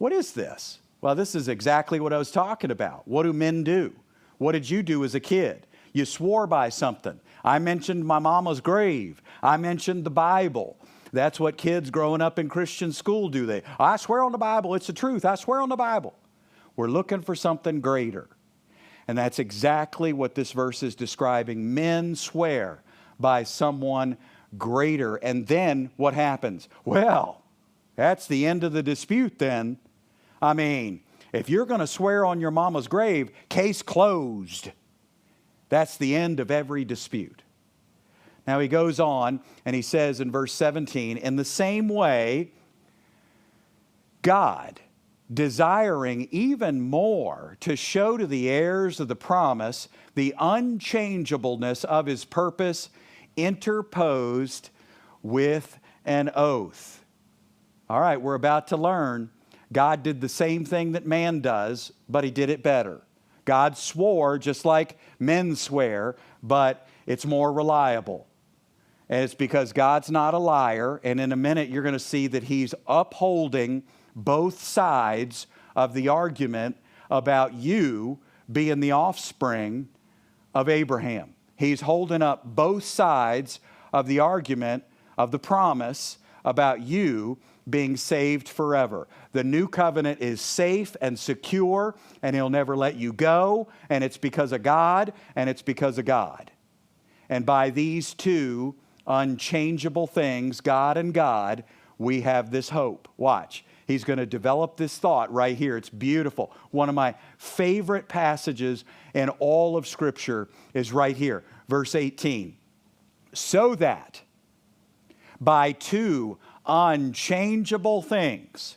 What is this? Well, this is exactly what I was talking about. What do men do? What did you do as a kid? You swore by something. I mentioned my mama's grave. I mentioned the Bible. That's what kids growing up in Christian school do. I swear on the Bible, it's the truth. I swear on the Bible. We're looking for something greater. And that's exactly what this verse is describing. Men swear by someone greater. And then what happens? Well, that's the end of the dispute then. I mean, if you're going to swear on your mama's grave, case closed. That's the end of every dispute. Now he goes on and he says in verse 17, in the same way, God, desiring even more to show to the heirs of the promise the unchangeableness of his purpose, interposed with an oath. All right, we're about to learn God did the same thing that man does, but he did it better. God swore just like men swear, but it's more reliable. And it's because God's not a liar. And in a minute, you're going to see that he's upholding both sides of the argument about you being the offspring of Abraham. He's holding up both sides of the argument of the promise about you being saved forever. The new covenant is safe and secure, and he'll never let you go, and it's because of God, and it's because of God. And by these two unchangeable things, God and God, we have this hope. Watch. He's going to develop this thought right here. It's beautiful. One of my favorite passages in all of Scripture is right here. Verse 18. So that by two unchangeable things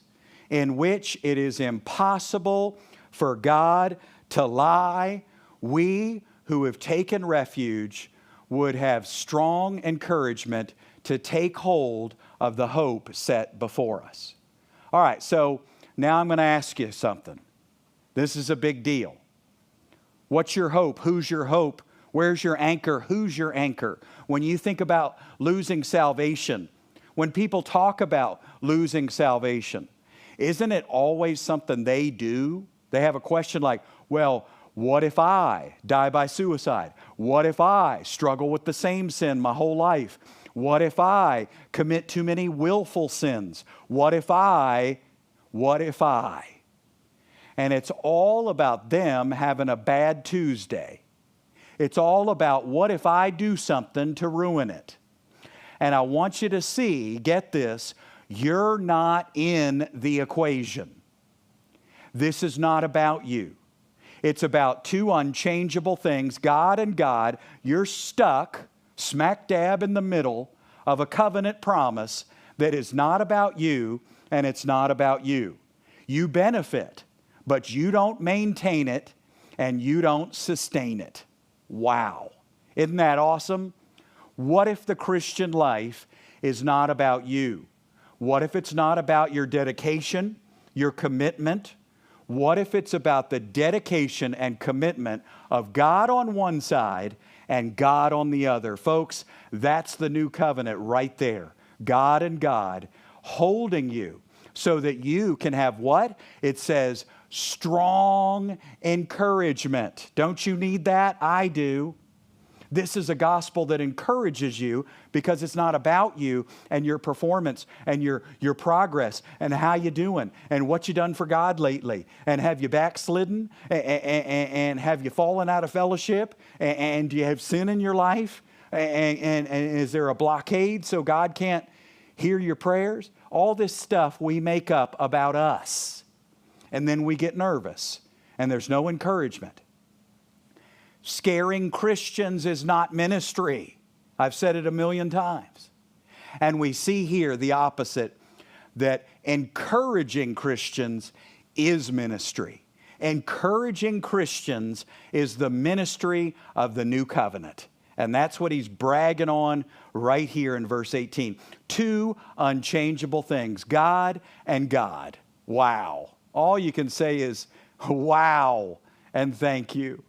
in which it is impossible for God to lie, we who have taken refuge would have strong encouragement to take hold of the hope set before us. All right, so now I'm going to ask you something. This is a big deal. What's your hope? Who's your hope? Where's your anchor? Who's your anchor? When you think about losing salvation, when people talk about losing salvation, isn't it always something they do? They have a question like, well, what if I die by suicide? What if I struggle with the same sin my whole life? What if I commit too many willful sins? What if I? And it's all about them having a bad Tuesday. It's all about what if I do something to ruin it? And I want you to see, get this, you're not in the equation. This is not about you. It's about two unchangeable things, God and God. You're stuck smack dab in the middle of a covenant promise that is not about you and it's not about you. You benefit, but you don't maintain it and you don't sustain it. Wow. Isn't that awesome? What if the Christian life is not about you? What if it's not about your dedication, your commitment? What if it's about the dedication and commitment of God on one side and God on the other? Folks, that's the new covenant right there. God and God holding you so that you can have what? It says strong encouragement. Don't you need that? I do. This is a gospel that encourages you because it's not about you and your performance and your progress and how you doing and what you done for God lately. And have you backslidden? And have you fallen out of fellowship? And do you have sin in your life? And is there a blockade so God can't hear your prayers? All this stuff we make up about us. And then we get nervous and there's no encouragement. Scaring Christians is not ministry. I've said it a million times. And we see here the opposite, that encouraging Christians is ministry. Encouraging Christians is the ministry of the new covenant. And that's what he's bragging on right here in verse 18. Two unchangeable things, God and God. Wow. All you can say is, wow, and thank you.